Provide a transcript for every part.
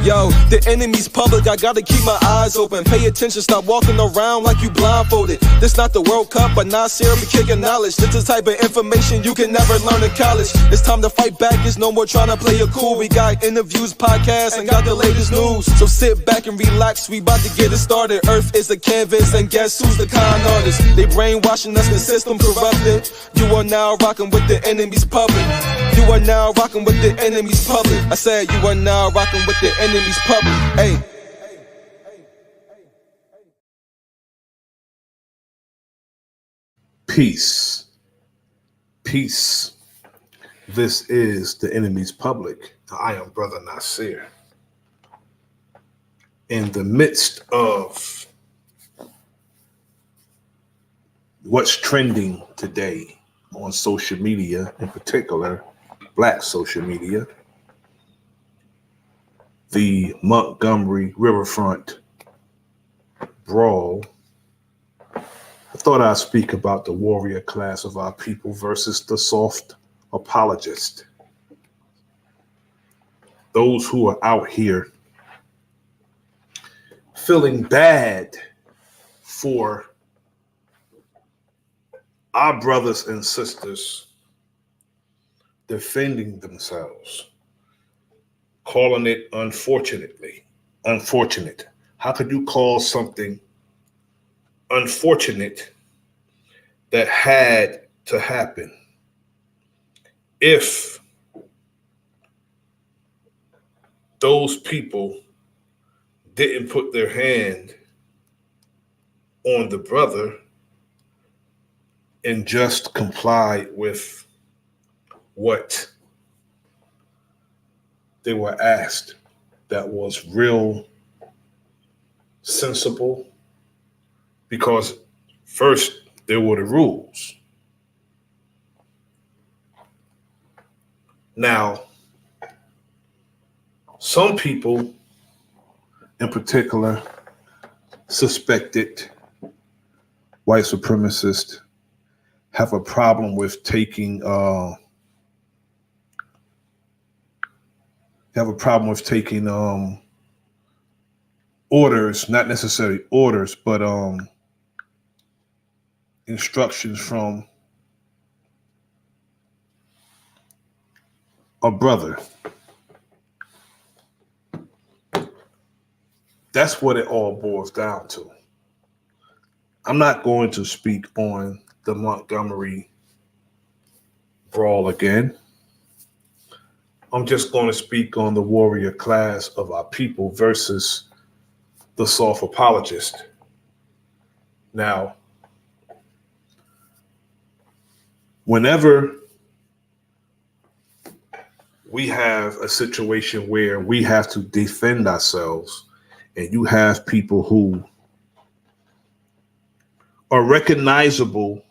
Yo, the enemy's public, I gotta keep my eyes open. Pay attention, stop walking around like you blindfolded. This not the World Cup, but Nasir be kicking knowledge. This the type of information you can never learn in college. It's time to fight back, it's no more trying to play it cool. We got interviews, podcasts, and got the latest news. So sit back and relax, we about to get it started. Earth is a canvas, and guess who's the con artist? They brainwashing us, the system corrupted. You are now rocking with the enemy's public. You are now rocking with the enemy's public. I said you are now rocking with the enemy's public. Hey. Peace. Peace. This is the enemy's public. I am Bro.Nasir. In the midst of what's trending today on social media, in particular, Black social media, the Montgomery Riverfront brawl, I thought I'd speak about the warrior class of our people versus the soft apologist. Those who are out here feeling bad for our brothers and sisters defending themselves, calling it unfortunate. How could you call something unfortunate that had to happen? If those people didn't put their hand on the brother and just comply with what they were asked, that was real sensible, because first there were the rules. Now, some people in particular suspected white supremacists have a problem with taking orders, not necessarily orders, but instructions from a brother. That's what it all boils down to. I'm not going to speak on the Montgomery brawl again. I'm just going to speak on the warrior class of our people versus the soft apologist. Now, whenever we have a situation where we have to defend ourselves, and you have people who are recognizable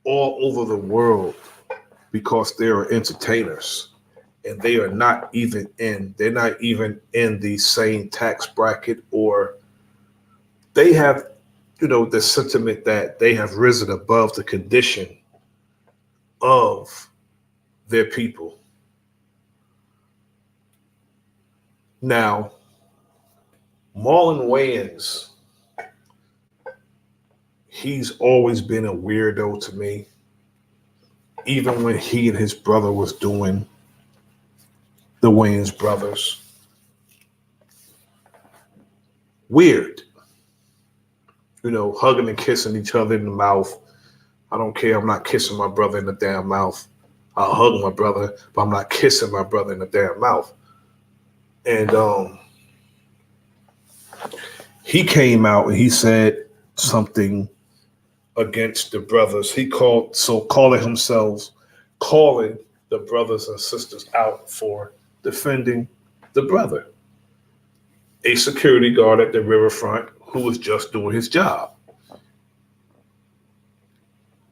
all over the world because they are entertainers, and they are not even in the same tax bracket, or they have, the sentiment that they have risen above the condition of their people. Now, Marlon Wayans, he's always been a weirdo to me, even when he and his brother was doing the Wayans brothers. Weird. Hugging and kissing each other in the mouth. I don't care. I'm not kissing my brother in the damn mouth. I'll hug my brother, but I'm not kissing my brother in the damn mouth. And he came out and he said something against the brothers. He calling the brothers and sisters out for defending the brother, a security guard at the riverfront who was just doing his job.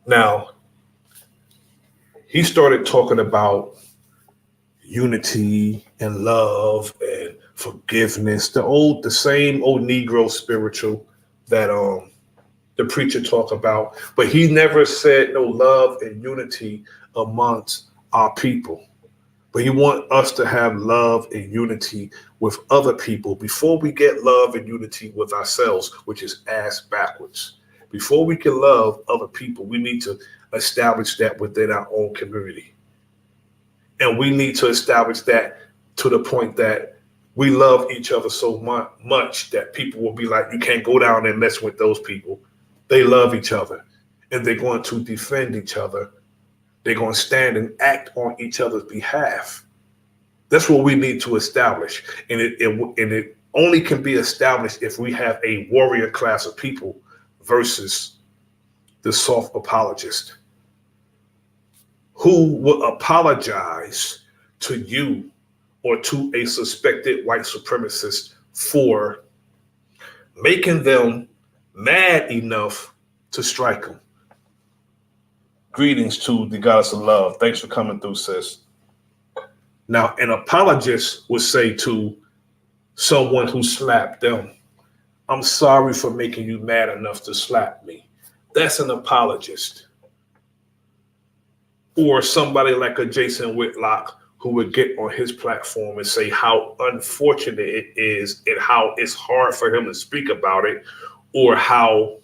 Now, he started talking about unity and love and forgiveness, the same old Negro spiritual that the preacher talked about, but he never said no love and unity amongst our people. But he wants us to have love and unity with other people before we get love and unity with ourselves, which is ass backwards. Before we can love other people, we need to establish that within our own community. And we need to establish that to the point that we love each other so much that people will be like, you can't go down and mess with those people. They love each other and they're going to defend each other. They're going to stand and act on each other's behalf. That's what we need to establish. And it only can be established if we have a warrior class of people versus the soft apologist who will apologize to you or to a suspected white supremacist for making them mad enough to strike them. Greetings to the goddess of love. Thanks for coming through, sis. Now, an apologist would say to someone who slapped them, I'm sorry for making you mad enough to slap me. That's an apologist. Or somebody like a Jason Whitlock who would get on his platform and say how unfortunate it is and how it's hard for him to speak about it, or how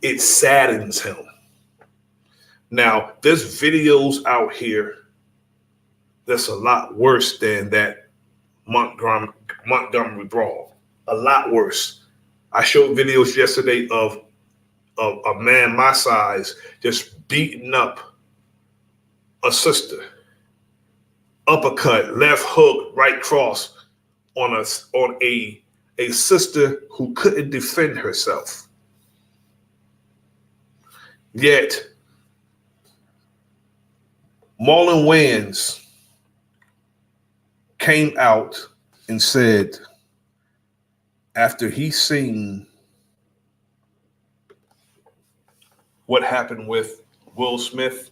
it saddens him. Now, there's videos out here that's a lot worse than that Montgomery brawl. A lot worse. I showed videos yesterday of a man my size just beating up a sister. Uppercut, left hook, right cross on a sister who couldn't defend herself. Yet, Marlon Wayans came out and said, after he seen what happened with Will Smith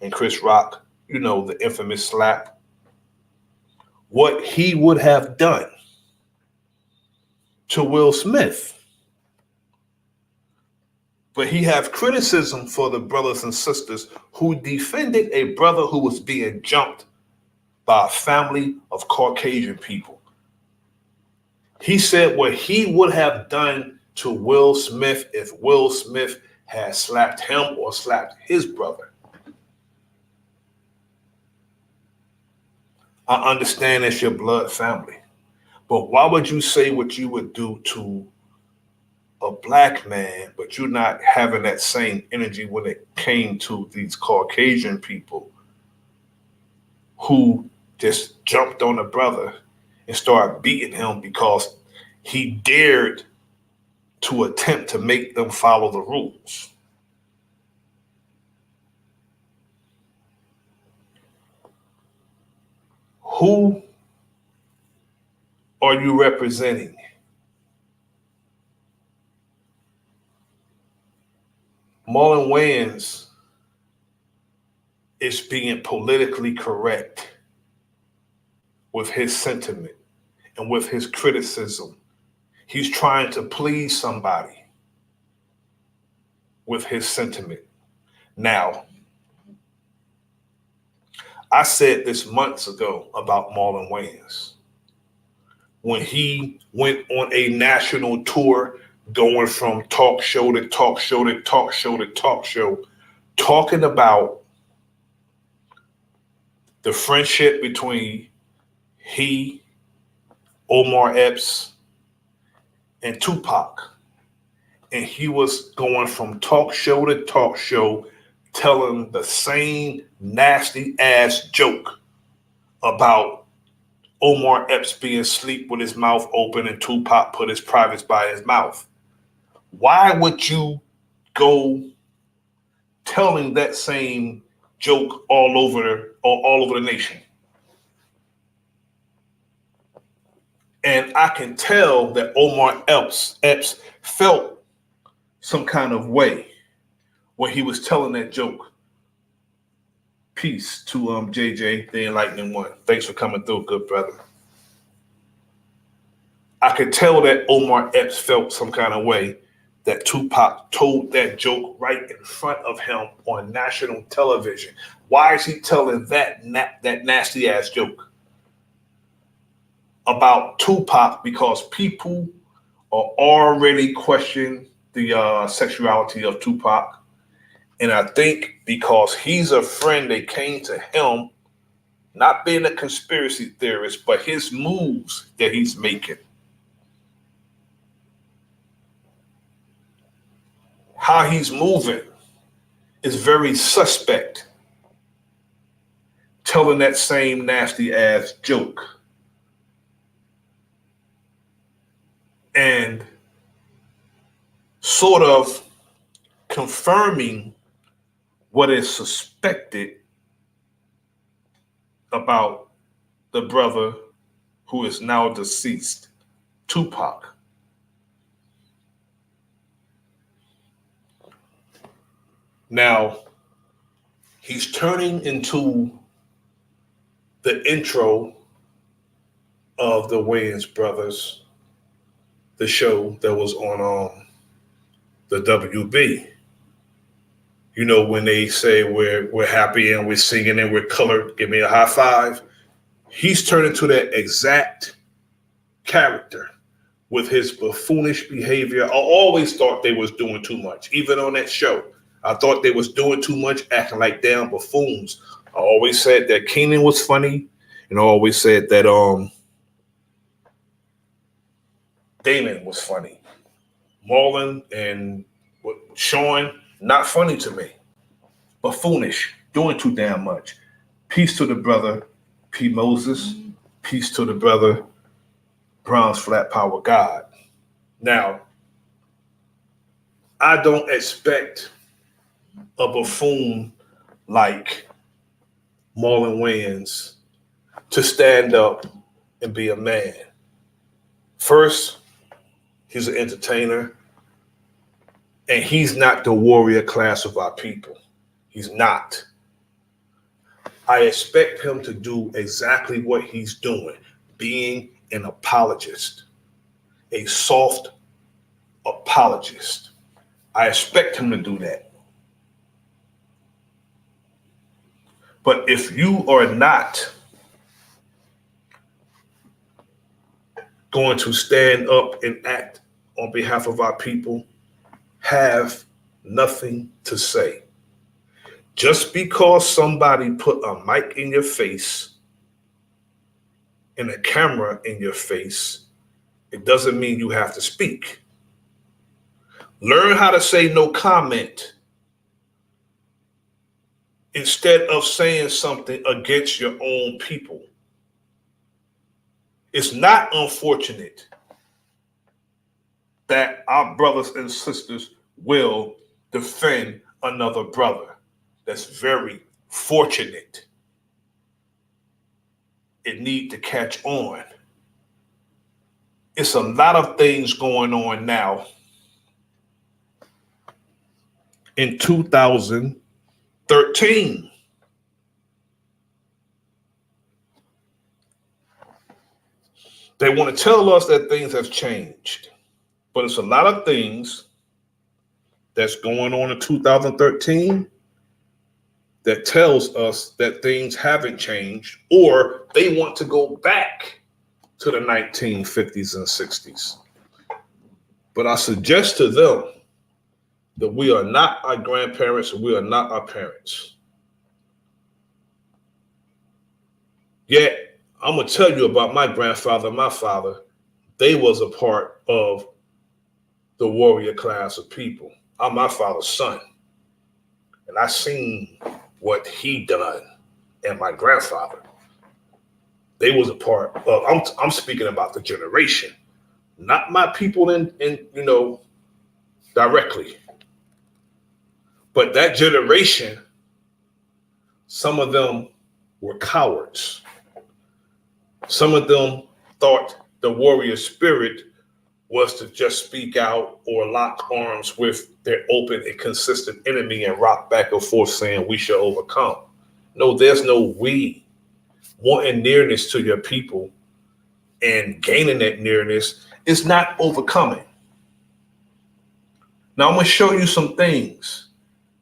and Chris Rock, you know, the infamous slap, what he would have done to Will Smith. But he have criticism for the brothers and sisters who defended a brother who was being jumped by a family of Caucasian people. He said what he would have done to Will Smith if Will Smith had slapped him or slapped his brother. I understand it's your blood family, but why would you say what you would do to a black man, but you're not having that same energy when it came to these Caucasian people who just jumped on a brother and started beating him because he dared to attempt to make them follow the rules? Who are you representing? Marlon Wayans is being politically correct with his sentiment and with his criticism. He's trying to please somebody with his sentiment. Now, I said this months ago about Marlon Wayans. When he went on a national tour, going from talk show to talk show to talk show to talk show, talking about the friendship between he, Omar Epps, and Tupac. And he was going from talk show to talk show, telling the same nasty ass joke about Omar Epps being asleep with his mouth open and Tupac put his privates by his mouth. Why would you go telling that same joke all over the nation? And I can tell that Omar Epps felt some kind of way when he was telling that joke. Peace to JJ, the Enlightening One. Thanks for coming through, good brother. I could tell that Omar Epps felt some kind of way that Tupac told that joke right in front of him on national television. Why is he telling that nasty ass joke about Tupac? Because people are already questioning the sexuality of Tupac. And I think because he's a friend, they came to him, not being a conspiracy theorist, but his moves that he's making. How he's moving is very suspect. Telling that same nasty ass joke. And sort of confirming what is suspected about the brother who is now deceased, Tupac. Now, he's turning into the intro of the Wayans brothers, the show that was on the WB. You know, when they say we're happy and we're singing and we're colored, give me a high five. He's turned into that exact character with his buffoonish behavior. I always thought they was doing too much, even on that show. I thought they was doing too much, acting like damn buffoons. I always said that Keenan was funny, and I always said that Damon was funny. Marlon and Sean, not funny to me. Buffoonish, doing too damn much. Peace to the brother P. Moses. Peace to the brother Brown's Flat Power God. Now, I don't expect a buffoon like Marlon Wayans to stand up and be a man. First, he's an entertainer, and he's not the warrior class of our people. He's not. I expect him to do exactly what he's doing, being an apologist, a soft apologist. I expect him to do that. But if you are not going to stand up and act on behalf of our people, have nothing to say. Just because somebody put a mic in your face and a camera in your face, it doesn't mean you have to speak. Learn how to say no comment instead of saying something against your own people. It's not unfortunate that our brothers and sisters will defend another brother. That's very fortunate. It needs to catch on. It's a lot of things going on now in 2013. They want to tell us that things have changed, but it's a lot of things that's going on in 2013 that tells us that things haven't changed, or they want to go back to the 1950s and 60s. But I suggest to them that we are not our grandparents and we are not our parents. Yet, I'm going to tell you about my grandfather and my father. They was a part of the warrior class of people. I'm my father's son. And I seen what he done and my grandfather. They was a part of, I'm speaking about the generation, not my people in directly. But that generation, some of them were cowards. Some of them thought the warrior spirit was to just speak out or lock arms with their open and consistent enemy and rock back and forth saying we shall overcome. No, there's no we. Wanting nearness to your people and gaining that nearness is not overcoming. Now I'm going to show you some things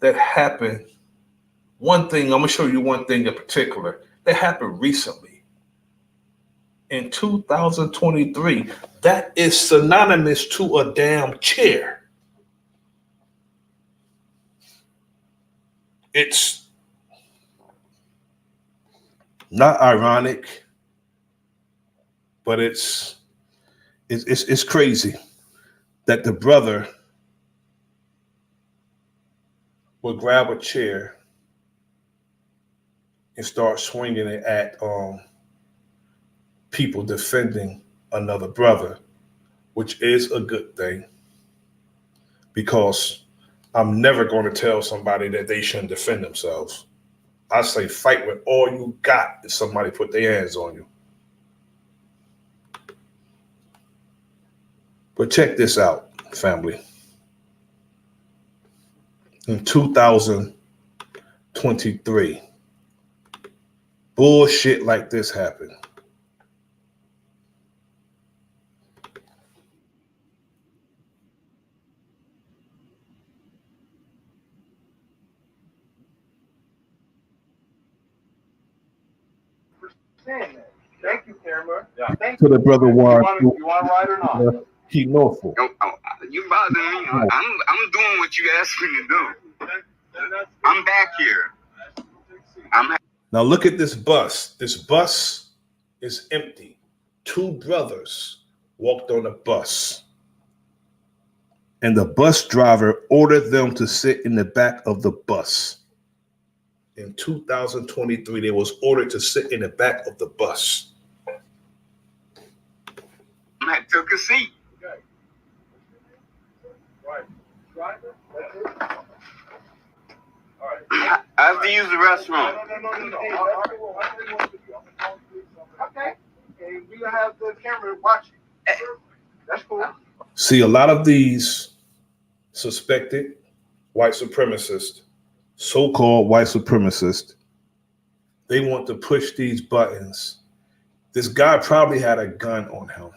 that happened one thing, I'm going to show you one thing in particular that happened recently. In 2023, that is synonymous to a damn chair. It's not ironic, but it's crazy that the brother would grab a chair and start swinging it at people defending another brother, which is a good thing, because I'm never going to tell somebody that they shouldn't defend themselves. I say fight with all you got if somebody put their hands on you. But check this out, family. In 2023, bullshit like this happened. Thank you, camera. Yeah. To the brother Juan. You want to ride or not? He northful. You bothering me? I'm doing what you asked me to do. I'm back here. Now look at this bus. This bus is empty. Two brothers walked on the bus, and the bus driver ordered them to sit in the back of the bus. In 2023, they was ordered to sit in the back of the bus. I took a seat. Okay. Right. Driver? That's it? All right. I have to use the restroom. No. Okay. And we have the camera watching. That's cool. See, a lot of these suspected white supremacists, so-called white supremacists, they want to push these buttons. This guy probably had a gun on him,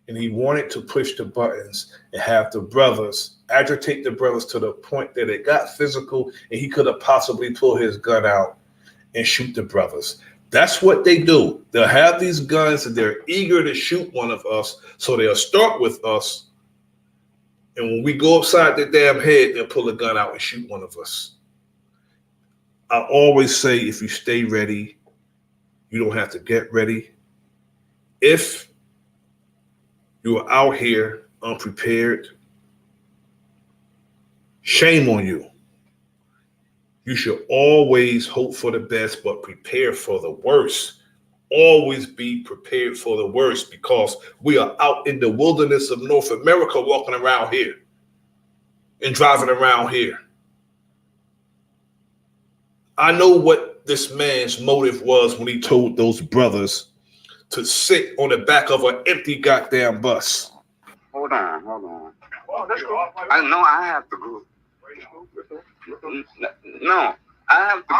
and he wanted to push the buttons and have the brothers agitate the brothers to the point that it got physical, and he could have possibly pulled his gun out and shoot the brothers. That's what they do. They'll have these guns and they're eager to shoot one of us, so they'll start with us, and when we go upside their damn head, they'll pull a gun out and shoot one of us. I always say, if you stay ready, you don't have to get ready. If you are out here unprepared, shame on you. You should always hope for the best, but prepare for the worst. Always be prepared for the worst, because we are out in the wilderness of North America walking around here and driving around here. I know what this man's motive was when he told those brothers to sit on the back of an empty goddamn bus. Hold on. Oh, that's cool. I know I have to go. No, I have to go.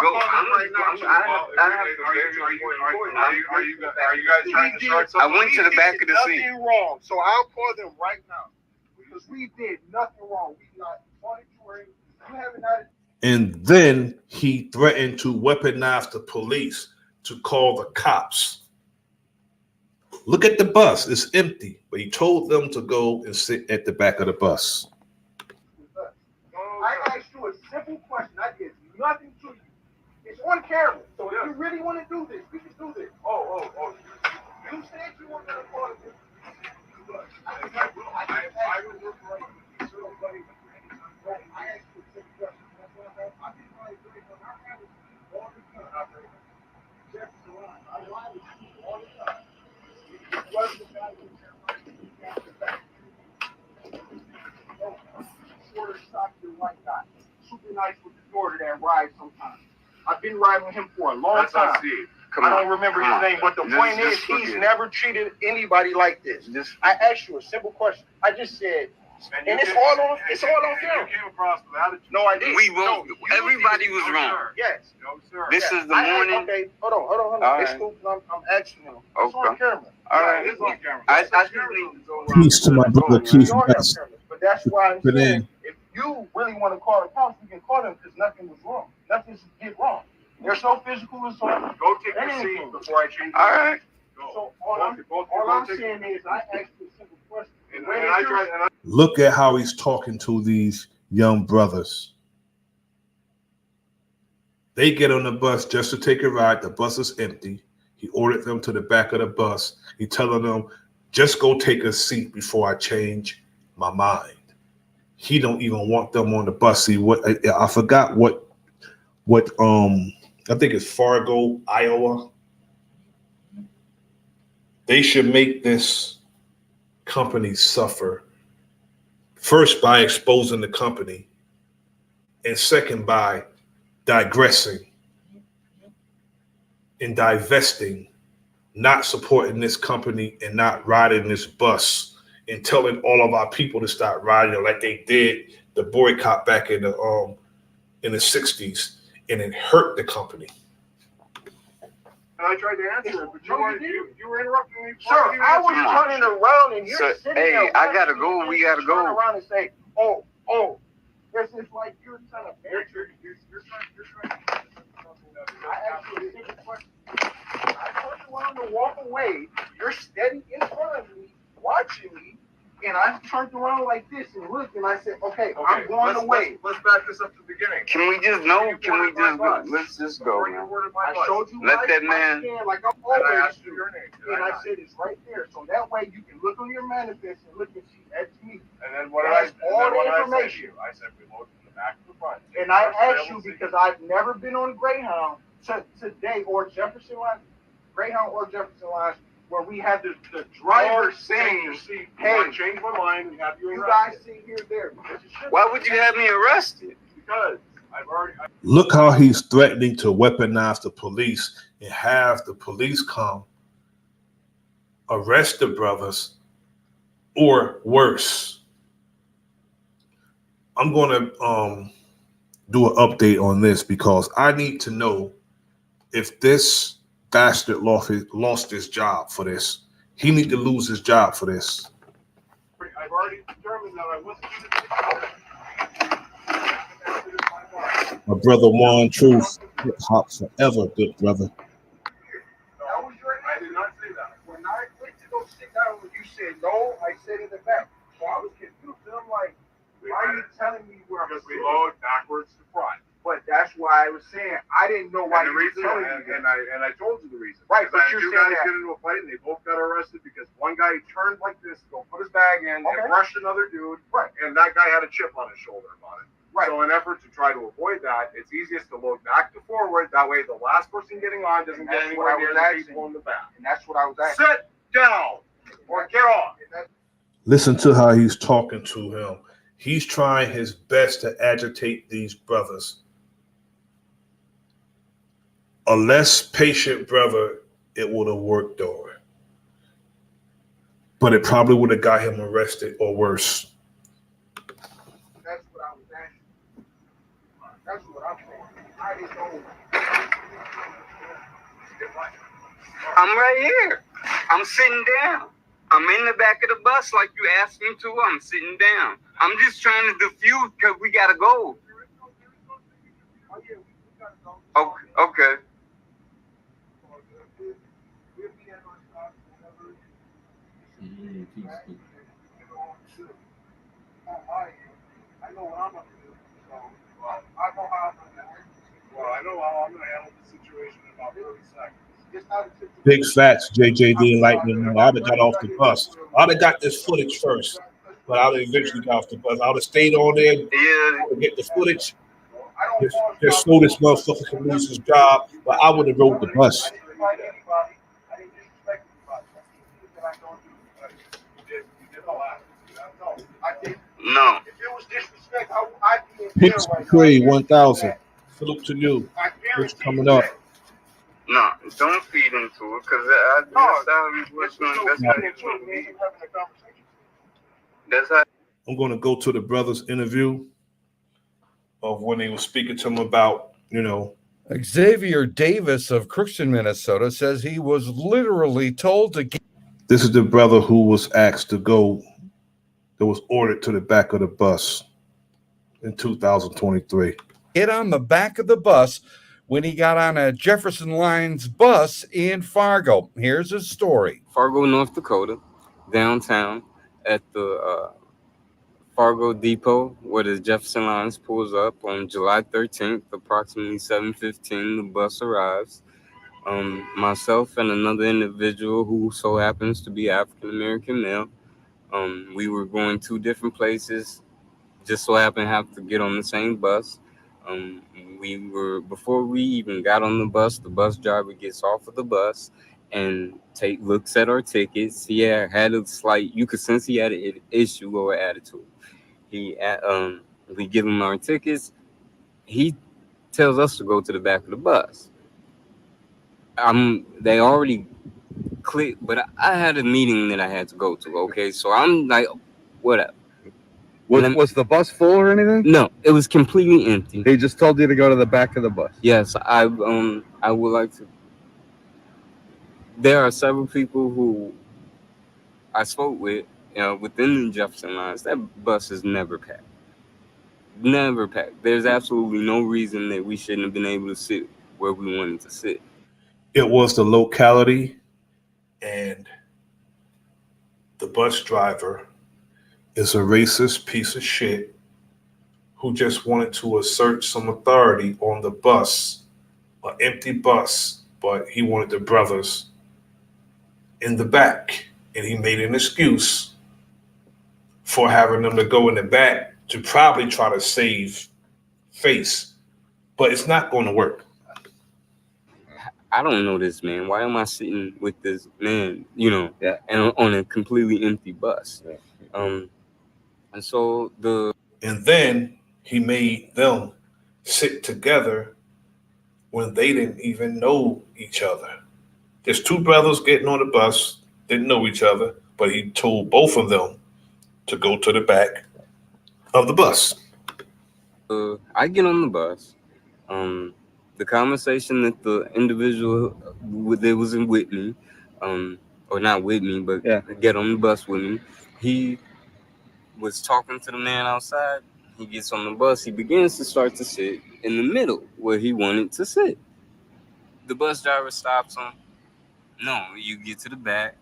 Are you guys trying to start something? I went to the back of the seat. Nothing wrong. So I'll call them right now, because we did nothing wrong. We got monitoring. You haven't had. And then he threatened to weaponize the police, to call the cops. Look at the bus. It's empty. But he told them to go and sit at the back of the bus. I asked you a simple question. I did nothing to you. It's on camera. So if you really want to do this, we can do this. Oh. You said you were going to call it. I will look right. I asked you a simple question. I didn't like doing it. I have it all the time. Just I lie with you all the time. It wasn't the guy who got the back. Shorter, stockier white guy. Super nice with the daughter that rides sometimes. I've been riding with him for a long time. I don't remember his name, but the point is, he's never treated anybody like this. I asked you a simple question. I just said, and it's all on film. You came across without it. No, I didn't. Everybody was wrong. Yes. No, sir. This is the morning. Okay, hold on. It's cool. I'm asking him. It's on camera. All right. It's on camera. Peace to my brother, Keith. But that's why I'm saying, if you really want to call the cops, we can call them, because nothing was wrong. Nothing's get wrong. There's no physical assault. Go take your seat before I change. All right. So all I'm saying is I asked you a simple question. Look at how he's talking to these young brothers. They get on the bus just to take a ride. The bus is empty. He ordered them to the back of the bus. He telling them, just go take a seat before I change my mind. He don't even want them on the bus. See what I forgot what I think it's Fargo, Iowa. They should make this company suffer. First, by exposing the company, and second, by digressing and divesting, not supporting this company and not riding this bus and telling all of our people to start riding like they did the boycott back in the 60s, and it hurt the company. And I tried to answer it, but you were interrupting me. Sir, I was turning around and you're sitting there. Hey, I gotta go. We gotta go. Turn around and say, oh. This is like you're trying to. You're trying. I asked you a simple question. I turned around to walk away. You're steady in front of me, watching me, and I turned around like this and looked, and I said, okay, I'm going away. Let's back this up to the beginning. Can we just go? Let's just go, man. I showed you Let that man. like I'm always I asked you your name. and I said it's right there. So that way you can look on your manifest and look and see that's me. And then what did I say to you? I said we load from the back to the front. And I asked you because I've never been on Greyhound today or Jefferson Line, Greyhound or Jefferson Lines, where we have the driver saying, hey, change my mind and have you guys sit here there. Why would you have me arrested? Because I've already. Look how he's threatening to weaponize the police and have the police come arrest the brothers, or worse. I'm going to do an update on this because I need to know if this bastard lost his job for this. He need to lose his job for this. I've already determined that I wasn't going to. My brother Juan Truth, hip hop forever, good brother. That was your answer. I did not say that. When I went to go sit down, you said no. I said in the back. So I was confused. And I'm like, why are you telling me where I'm Because we sitting? load backwards to front. But that's why I was saying I didn't know why And the you were reason, telling me that. and I told you the reason. Right, Because but I had you're two saying guys that. get into a fight and they both got arrested because one guy turned like this to go put his bag in Okay. and rushed another dude. Right. And that guy had a chip on his shoulder about it. Right. So in an effort to try to avoid that, it's easiest to load back to forward. That way the last person getting on doesn't And get that's what anywhere I near was the asking. people in the back. And that's what I was asking. Sit down or get off. Listen to how he's talking to him. He's trying his best to agitate these brothers. A less patient brother, it would have worked on. But it probably would have got him arrested or worse. That's what I was asking. That's what I'm saying. I didn't know. I'm right here. I'm sitting down. I'm in the back of the bus like you asked me to. I'm sitting down. I'm just trying to diffuse because we gotta go. Okay. I know what I'm going to do. So I know how I'm going to handle it. Well, I know how I'm going to handle the situation in about 30 seconds. It's not a situation. Big facts, JJD Enlightenment. I'd have got off the bus. I'd have got this footage first, but I'd have eventually got off the bus. I would have stayed on there to get the footage. Just so this motherfucker can lose his job, but I would have rode the bus. No. If it was disrespect, I'd be in Pitts jail right Cree now. 1000. Salute to you. What's coming up? No, don't feed into it because that's how. I'm going to go to the brother's interview of when they were speaking to him about, Xavier Davis of Crookston, Minnesota, says he was literally told to get. This is the brother who was asked to go, that was ordered to the back of the bus in 2023. Get on the back of the bus when he got on a Jefferson Lines bus in Fargo. Here's his story. Fargo, North Dakota, downtown at the Fargo Depot where the Jefferson Lines pulls up on July 13th, approximately 7:15. The bus arrives. Myself and another individual who so happens to be African American male. We were going two different places. Just so happened to have to get on the same bus. Before we even got on the bus driver gets off of the bus and looks at our tickets. He had a slight, you could sense he had an issue or attitude. We give him our tickets. He tells us to go to the back of the bus. They already clicked, but I had a meeting that I had to go to. Okay, so I'm like, whatever. Was the bus full or anything? No, it was completely empty. They just told you to go to the back of the bus. Yes, I would like to. There are several people who I spoke with, within the Jefferson Lines. That bus is never packed. Never packed. There's absolutely no reason that we shouldn't have been able to sit where we wanted to sit. It was the locality, and the bus driver is a racist piece of shit who just wanted to assert some authority on the bus, an empty bus, but he wanted the brothers in the back, and he made an excuse for having them to go in the back to probably try to save face, but it's not going to work. I don't know this man. Why am I sitting with this man, Yeah. and on a completely empty bus? Yeah. And then he made them sit together when they didn't even know each other. There's two brothers getting on the bus, didn't know each other, but he told both of them to go to the back of the bus. I get on the bus. The conversation that the individual that was with me, or not with me, but get on the bus with me, he was talking to the man outside. He gets on the bus. He begins to start to sit in the middle where he wanted to sit. The bus driver stops him. No, you get to the back.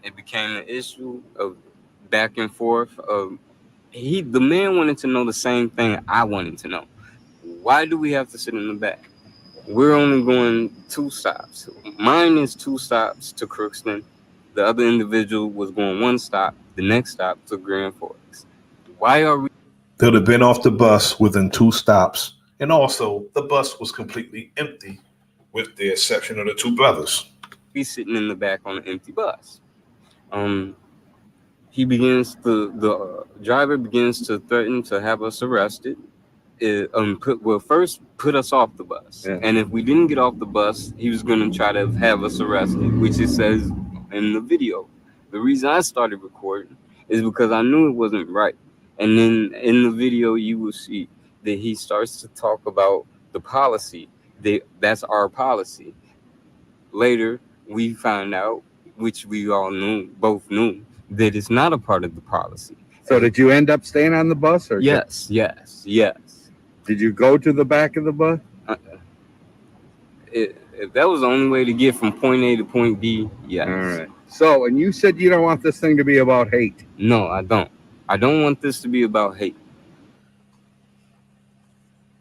It became an issue of back and forth. The man wanted to know the same thing I wanted to know. Why do we have to sit in the back? We're only going 2 stops. Mine is 2 stops to Crookston. The other individual was going 1 stop. The next stop to Grand Forks. Why are we? They'd have been off the bus within 2 stops. And also, the bus was completely empty with the exception of the 2 brothers. He's sitting in the back on an empty bus. The driver begins to threaten to have us arrested. First put us off the bus. Yeah. And if we didn't get off the bus, he was going to try to have us arrested, which it says in the video. The reason I started recording is because I knew it wasn't right. And then in the video, you will see that he starts to talk about the policy. That's our policy. Later, we found out, which we all both knew, that it's not a part of the policy. So did you end up staying on the bus? Or Yes. Did you go to the back of the bus? If that was the only way to get from point A to point B, yes. All right. So, and you said you don't want this thing to be about hate. No, I don't. I don't want this to be about hate.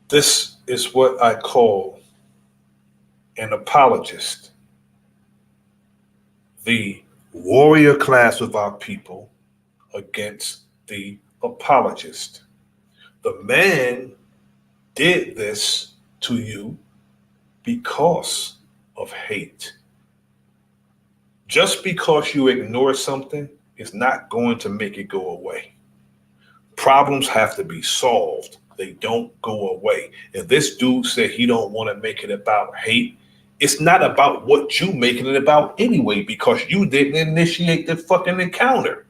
This is what I call an apologist. The warrior class of our people against the apologist. The man did this to you because of hate. Just because you ignore something is not going to make it go away. Problems have to be solved. They don't go away. If this dude said he don't want to make it about hate, it's not about what you making it about anyway, because you didn't initiate the fucking encounter.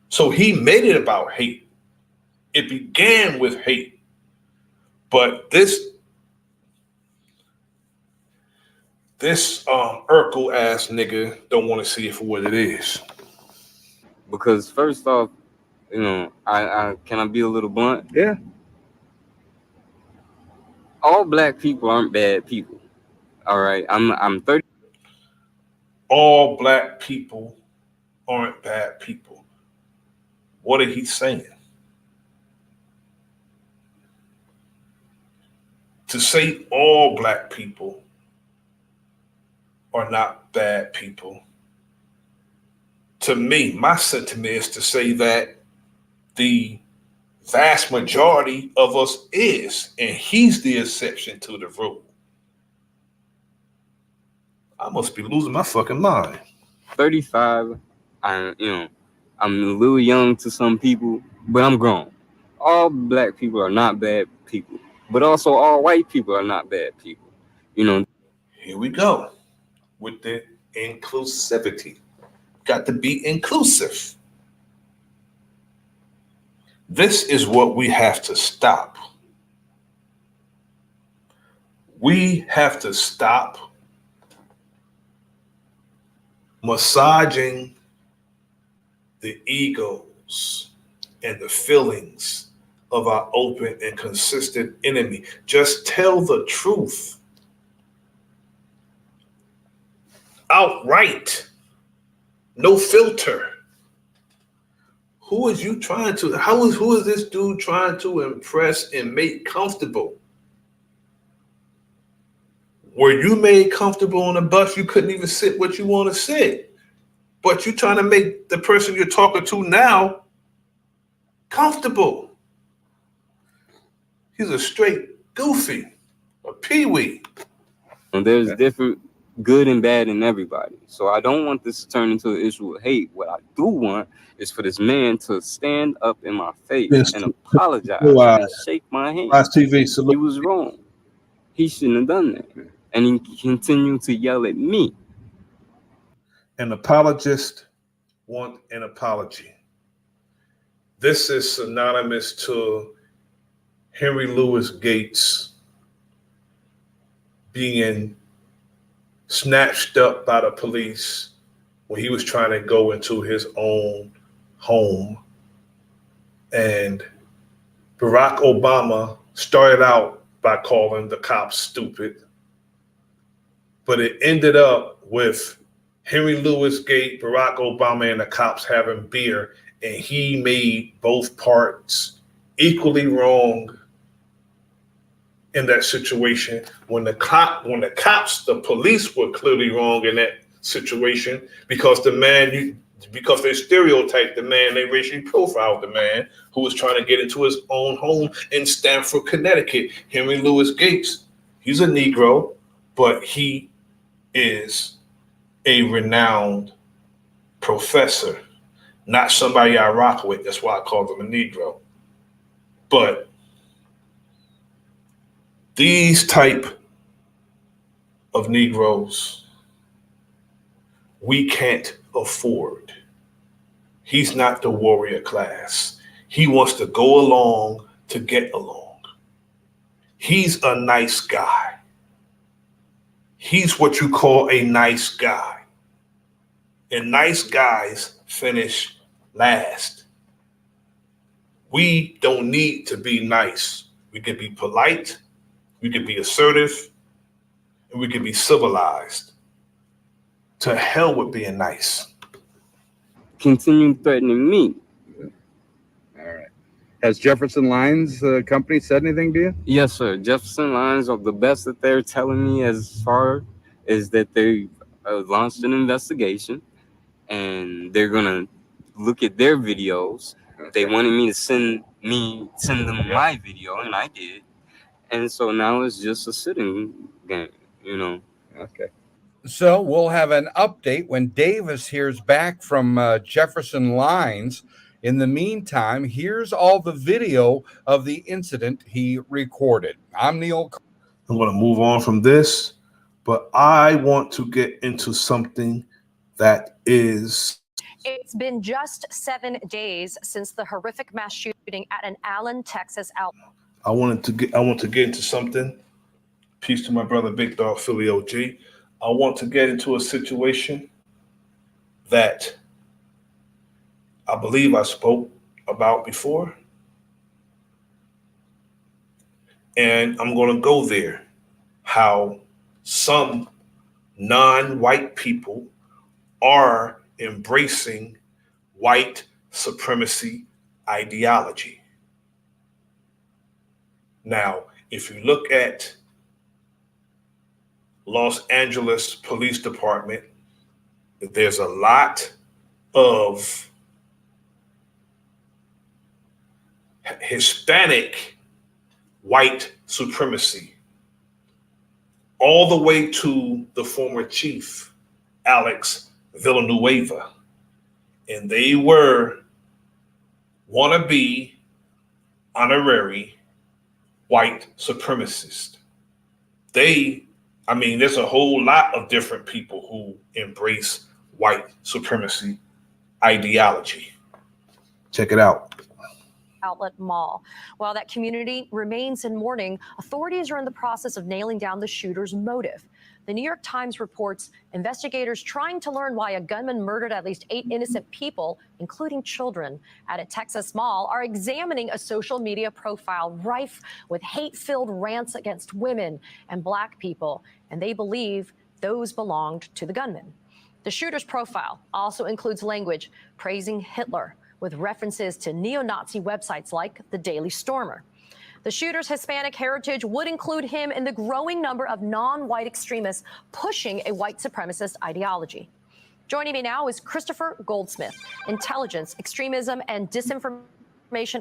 So he made it about hate. It began with hate. But this Urkel ass nigga don't want to see it for what it is. Because first off, I can I be a little blunt? Yeah. all black people aren't bad people. All right, I'm 30. All black people aren't bad people. What are he saying? To say all black people are not bad people, to me, my sentiment is to say that the vast majority of us is, and he's the exception to the rule. I must be losing my fucking mind. 35. I'm a little young to some people, but I'm grown. All black people are not bad people, but also all white people are not bad people. Here we go with the inclusivity. Got to be inclusive. This is what we have to stop. We have to stop massaging the egos and the feelings of our open and consistent enemy. Just tell the truth outright. No filter. Who is you trying to, who is this dude trying to impress and make comfortable? Were you made comfortable on a bus? You couldn't even sit what you want to sit. But you're trying to make the person you're talking to now comfortable. He's a straight goofy, a peewee. There's different good and bad in everybody. So I don't want this to turn into an issue of hate. What I do want is for this man to stand up in my face and apologize and shake my hand. TV, he was wrong. He shouldn't have done that. And he continued to yell at me. An apologist want an apology. This is synonymous to Henry Louis Gates being snatched up by the police when he was trying to go into his own home. And Barack Obama started out by calling the cops stupid, but it ended up with Henry Louis Gates, Barack Obama, and the cops having beer, and he made both parts equally wrong in that situation. When the cops, the police were clearly wrong in that situation because they stereotyped the man, they racially profiled the man who was trying to get into his own home in Stamford, Connecticut. Henry Louis Gates, he's a Negro, but he is a renowned professor, not somebody I rock with. That's why I call him a Negro. But these type of Negroes, we can't afford. He's not the warrior class. He wants to go along to get along. He's a nice guy. He's what you call a nice guy. And nice guys finish last. We don't need to be nice. We can be polite, we can be assertive, and we can be civilized. To hell with being nice. Continue threatening me. All right. Has Jefferson Lines company said anything to you? Yes, sir. Jefferson Lines are the best that they're telling me as far as that they launched an investigation and they're going to look at their videos. Okay. They wanted me to send them my video, and I did. And so now it's just a sitting game, Okay. So we'll have an update when Davis hears back from Jefferson Lines. In the meantime, here's all the video of the incident he recorded. I'm Neil. I'm going to move on from this, but I want to get into something that is. It's been just 7 days since the horrific mass shooting at an Allen, Texas outlet. I want to get into something. Peace to my brother, Big Dog Philly OG. I want to get into a situation that I believe I spoke about before. And I'm going to go there. How some non-white people are embracing white supremacy ideology. Now, if you look at Los Angeles Police Department, there's a lot of Hispanic white supremacy, all the way to the former chief, Alex Villanueva. And they were wannabe honorary white supremacists. There's a whole lot of different people who embrace white supremacy ideology. Check it out. Outlet Mall. While that community remains in mourning, authorities are in the process of nailing down the shooter's motive. The New York Times reports investigators trying to learn why a gunman murdered at least 8 innocent people, including children, at a Texas mall, are examining a social media profile rife with hate-filled rants against women and Black people, and they believe those belonged to the gunman. The shooter's profile also includes language praising Hitler, with references to neo-Nazi websites like the Daily Stormer. The shooter's Hispanic heritage would include him in the growing number of non-white extremists pushing a white supremacist ideology. Joining me now is Christopher Goldsmith, intelligence, extremism, and disinformation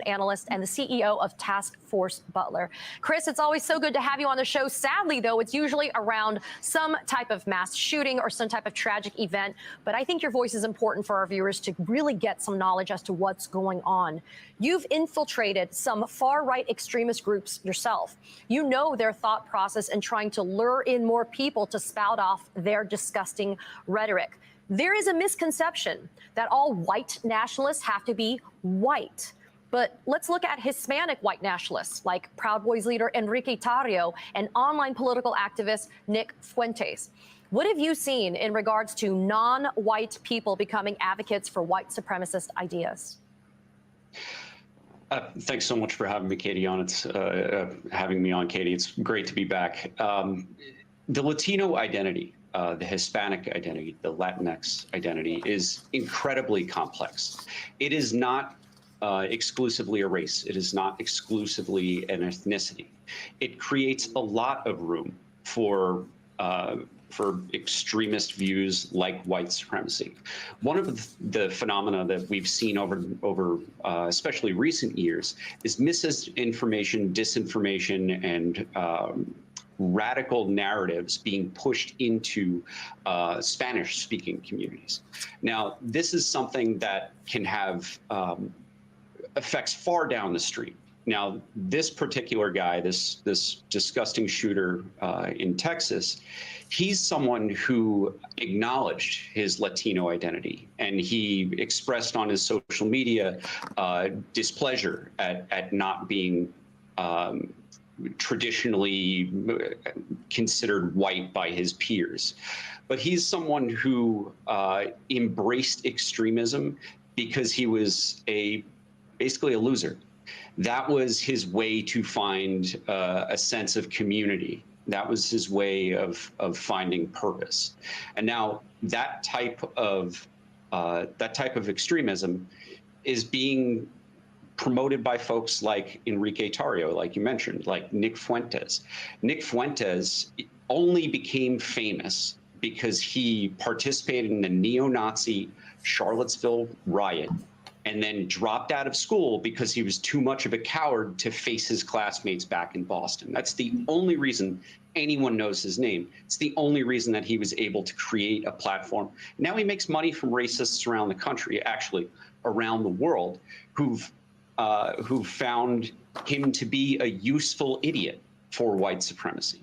analyst and the CEO of Task Force Butler. Chris, it's always so good to have you on the show. Sadly, though, it's usually around some type of mass shooting or some type of tragic event. But I think your voice is important for our viewers to really get some knowledge as to what's going on. You've infiltrated some far-right extremist groups yourself. You know their thought process and trying to lure in more people to spout off their disgusting rhetoric. There is a misconception that all white nationalists have to be white. But let's look at Hispanic white nationalists like Proud Boys leader Enrique Tarrio and online political activist Nick Fuentes. What have you seen in regards to non-white people becoming advocates for white supremacist ideas? Thanks so much for having me, Katie, on. It's having me on, Katie. It's great to be back. The Latino identity, the Hispanic identity, the Latinx identity is incredibly complex. It is not exclusively a race. It is not exclusively an ethnicity. It creates a lot of room for extremist views like white supremacy. One of the phenomena that we've seen over especially recent years is misinformation, disinformation, and radical narratives being pushed into Spanish-speaking communities. Now, this is something that can have effects far down the street. Now, this particular guy, this disgusting shooter in Texas, he's someone who acknowledged his Latino identity, and he expressed on his social media displeasure at not being traditionally considered white by his peers. But he's someone who embraced extremism because he was basically a loser. That was his way to find a sense of community. That was his way of finding purpose. And now that type of extremism is being promoted by folks like Enrique Tarrio, like you mentioned, like Nick Fuentes. Nick Fuentes only became famous because he participated in the neo-Nazi Charlottesville riot and then dropped out of school because he was too much of a coward to face his classmates back in Boston. That's the only reason anyone knows his name. It's the only reason that he was able to create a platform. Now he makes money from racists around the country, actually around the world, who've found him to be a useful idiot for white supremacy.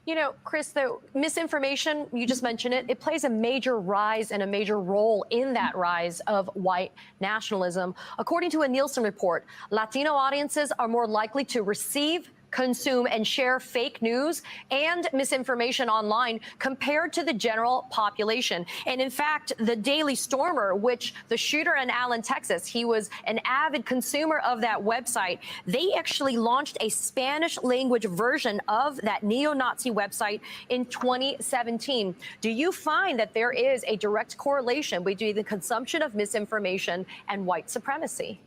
You know, Chris, the misinformation, you just mentioned it, it plays a major rise and a major role in that rise of white nationalism. According to a Nielsen report, Latino audiences are more likely to receive consume and share fake news and misinformation online compared to the general population. And in fact, the Daily Stormer, which the shooter in Allen, Texas, he was an avid consumer of that website. They actually launched a Spanish language version of that neo-Nazi website in 2017. Do you find that there is a direct correlation between the consumption of misinformation and white supremacy?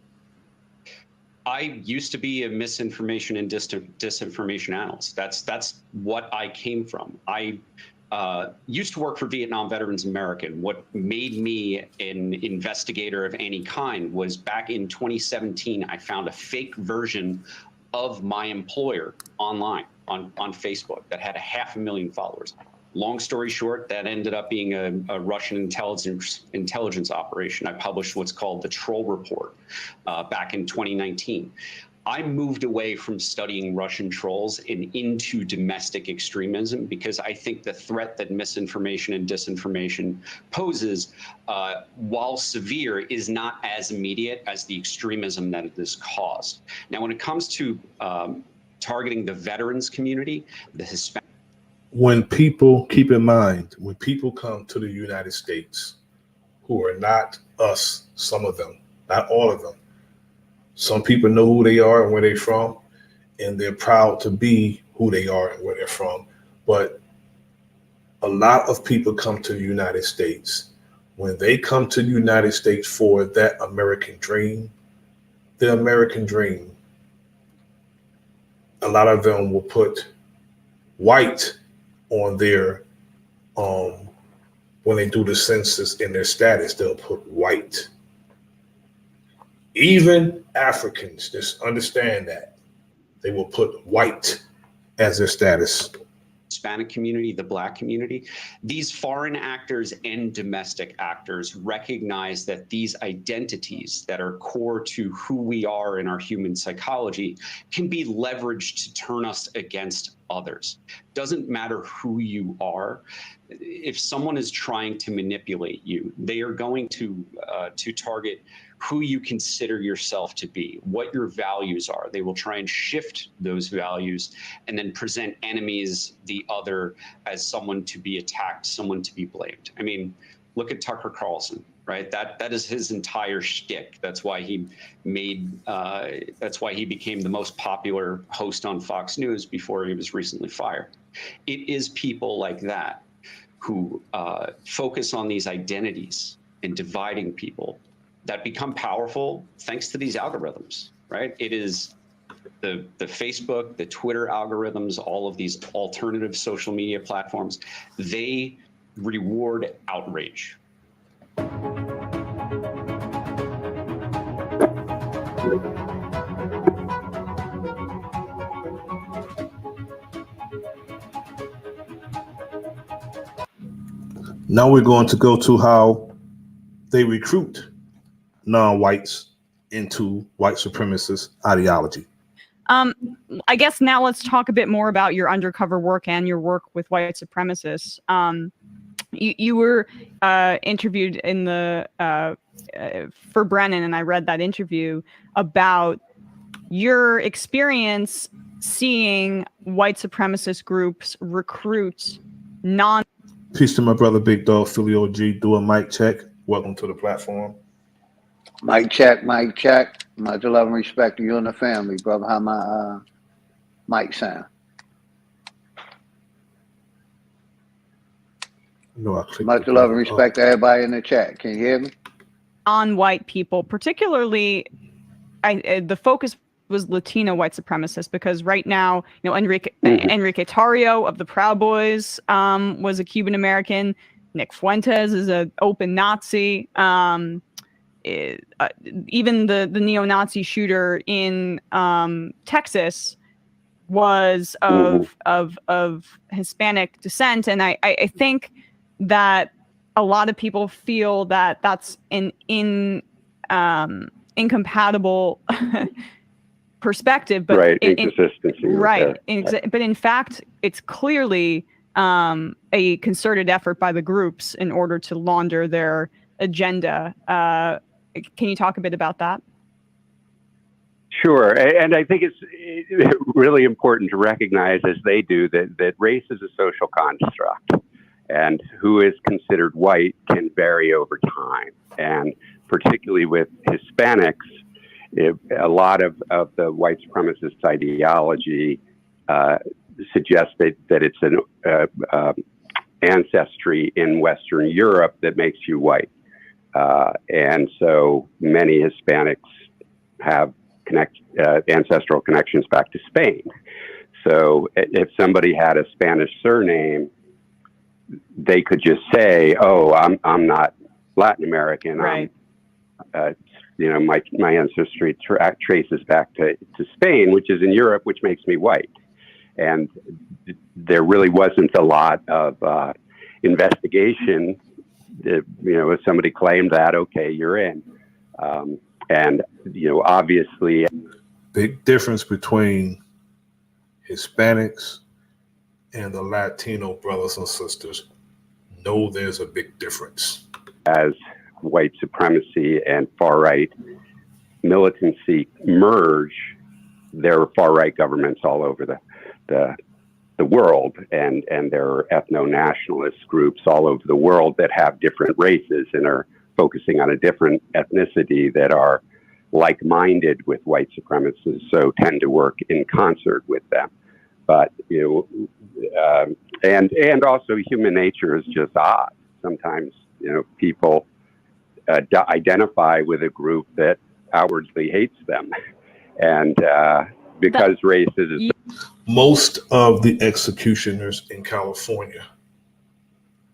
I used to be a misinformation and disinformation analyst. That's what I came from. I used to work for Vietnam Veterans American. What made me an investigator of any kind was back in 2017, I found a fake version of my employer online on Facebook that had 500,000 followers. Long story short, that ended up being a Russian intelligence operation. I published what's called the Troll Report back in 2019. I moved away from studying Russian trolls and into domestic extremism because I think the threat that misinformation and disinformation poses, while severe, is not as immediate as the extremism that it has caused. Now, when it comes to targeting the veterans community, the Hispanic. When people, keep in mind, when people come to the United States who are not us, some of them, not all of them, some people know who they are and where they're from, and they're proud to be who they are and where they're from. But a lot of people come to the United States. When they come to the United States for that American dream, the American dream, a lot of them will put white on their, when they do the census in their status, they'll put white. Even Africans, just understand that. They will put white as their status. Hispanic community, the Black community, these foreign actors and domestic actors recognize that these identities that are core to who we are in our human psychology can be leveraged to turn us against others. Doesn't matter who you are. If someone is trying to manipulate you, they are going to target who you consider yourself to be, what your values are. They will try and shift those values and then present enemies, the other, as someone to be attacked, someone to be blamed. I mean, look at Tucker Carlson, right? That is his entire shtick. That's why he became the most popular host on Fox News before he was recently fired. It is people like that who focus on these identities and dividing people that become powerful thanks to these algorithms, right? It is the Facebook, the Twitter algorithms, all of these alternative social media platforms, they reward outrage. Now we're going to go to how they recruit non-whites into white supremacist ideology. I guess now let's talk a bit more about your undercover work and your work with white supremacists. You were interviewed in the for Brennan, and I read that interview about your experience seeing white supremacist groups recruit non. Peace to my brother, Big Dog, Philly OG, do a mic check. Welcome to the platform. Mic check, mic check. Much love and respect to you and the family, brother. How my mic sound? No, much love and respect to everybody in the chat. Can you hear me? On white people, particularly, the focus was Latino white supremacists, because right now, you know, Enrique Tarrio of the Proud Boys was a Cuban American. Nick Fuentes is an open Nazi. Even the neo-Nazi shooter in Texas was of Hispanic descent, and I think that a lot of people feel that that's an incompatible perspective, but right, inconsistency. Right, but in fact, it's clearly a concerted effort by the groups in order to launder their agenda. Can you talk a bit about that? Sure, and I think it's really important to recognize, as they do, that race is a social construct, and who is considered white can vary over time. And particularly with Hispanics, a lot of the white supremacist ideology suggests that it's an ancestry in Western Europe that makes you white. And so many Hispanics have ancestral connections back to Spain. So if somebody had a Spanish surname, they could just say, "Oh, I'm not Latin American. Right. My ancestry traces back to Spain, which is in Europe, which makes me white." And there really wasn't a lot of investigation. If somebody claimed that, okay, you're in. And obviously, big difference between Hispanics and the Latino brothers and sisters. No, there's a big difference. As white supremacy and far-right militancy merge, there are far-right governments all over the world, and there are ethno-nationalist groups all over the world that have different races and are focusing on a different ethnicity that are like-minded with white supremacists, so tend to work in concert with them. But and also human nature is just odd. Sometimes people identify with a group that outwardly hates them, and because race is most of the executioners in California,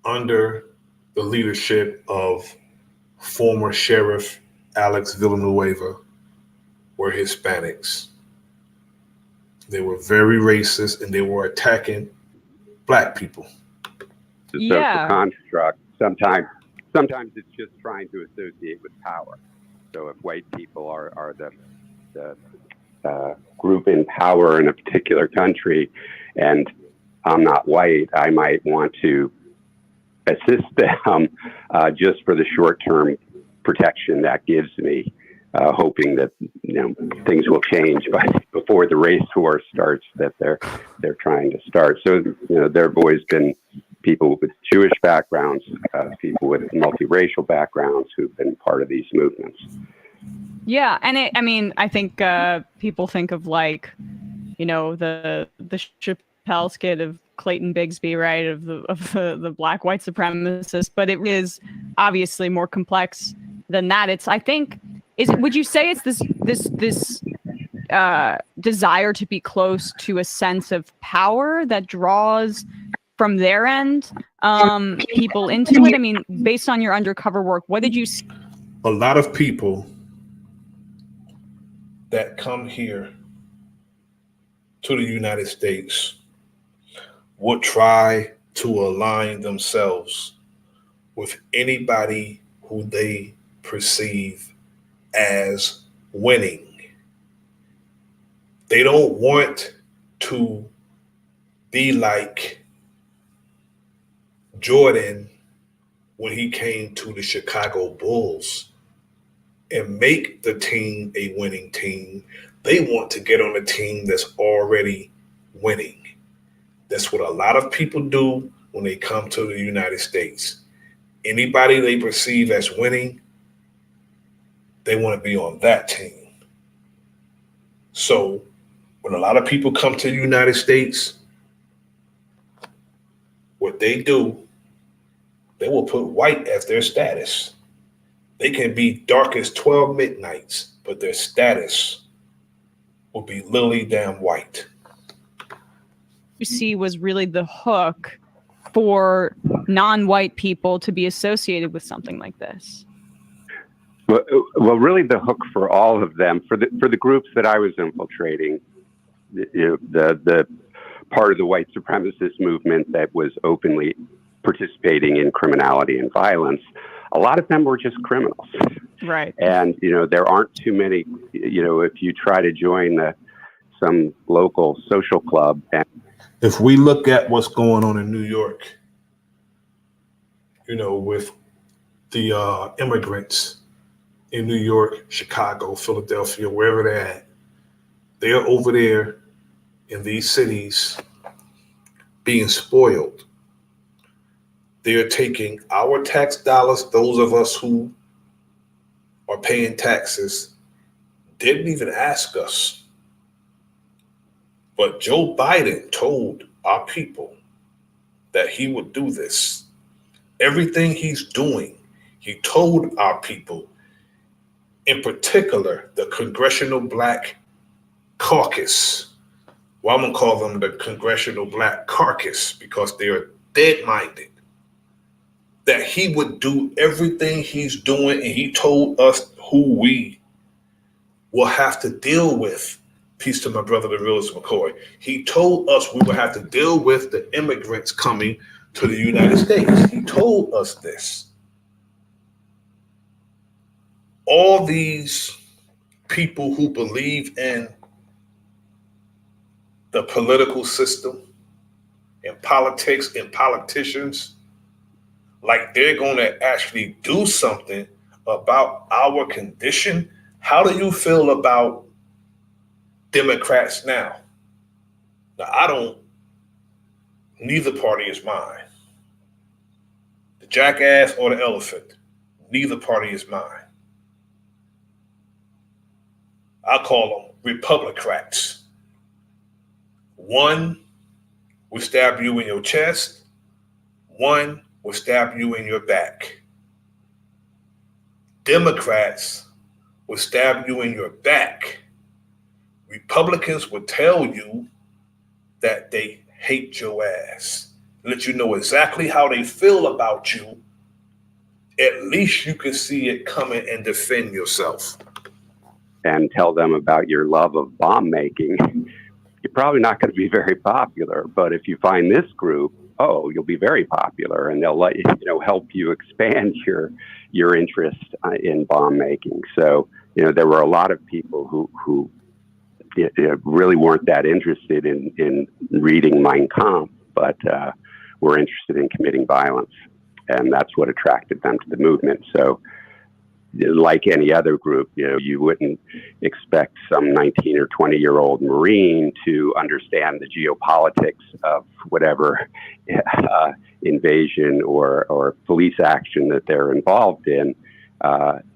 under the leadership of former Sheriff Alex Villanueva, were Hispanics. They were very racist, and they were attacking Black people. The social construct. Sometimes it's just trying to associate with power. So if white people are the group in power in a particular country, and I'm not white, I might want to assist them just for the short-term protection that gives me, hoping that things will change before the race war starts that they're trying to start. So there have always been people with Jewish backgrounds, people with multiracial backgrounds who've been part of these movements. Yeah, and I think people think of the Chappelle skit of Clayton Bigsby, right, of the black white supremacist, but it is obviously more complex than that. Would you say it's this desire to be close to a sense of power that draws from their end people into it? Based on your undercover work, what did you see? A lot of people that come here to the United States would try to align themselves with anybody who they perceive as winning. They don't want to be like Jordan when he came to the Chicago Bulls and make the team a winning team. They want to get on a team that's already winning. That's what a lot of people do when they come to the United States. Anybody they perceive as winning, they want to be on that team. So when a lot of people come to the United States, what they do, they will put white as their status. They can be dark as 12 midnights, but their status will be lily damn white. You see was really the hook for non-white people to be associated with something like this? Well, really the hook for all of them, for the groups that I was infiltrating, the part of the white supremacist movement that was openly participating in criminality and violence, a lot of them were just criminals. Right. And, there aren't too many, if you try to join some local social club. If we look at what's going on in New York, with the immigrants in New York, Chicago, Philadelphia, wherever they're at, They're over there in these cities being spoiled. They're taking our tax dollars, those of us who are paying taxes, didn't even ask us. But Joe Biden told our people that he would do this. Everything he's doing, he told our people, in particular, the Congressional Black Caucus. Well, I'm going to call them the Congressional Black Caucus because they're dead-minded, that he would do everything he's doing, and he told us who we will have to deal with. Peace to my brother, the realist McCoy. He told us we will have to deal with the immigrants coming to the United States. He told us this. All these people who believe in the political system and politics and politicians, like they're going to actually do something about our condition. How do you feel about Democrats now? Now, neither party is mine. The jackass or the elephant, neither party is mine. I call them Republicrats. One will stab you in your chest. One will stab you in your back. Democrats will stab you in your back. Republicans will tell you that they hate your ass. Let you know exactly how they feel about you. At least you can see it coming and defend yourself. And tell them about your love of bomb making, you're probably not going to be very popular. But if you find this group, you'll be very popular, and they'll let you, help you expand your interest in bomb making. So, there were a lot of people who really weren't that interested in reading Mein Kampf, but were interested in committing violence, and that's what attracted them to the movement. So, like any other group, you wouldn't expect some 19 or 20-year-old Marine to understand the geopolitics of whatever invasion or police action that they're involved in.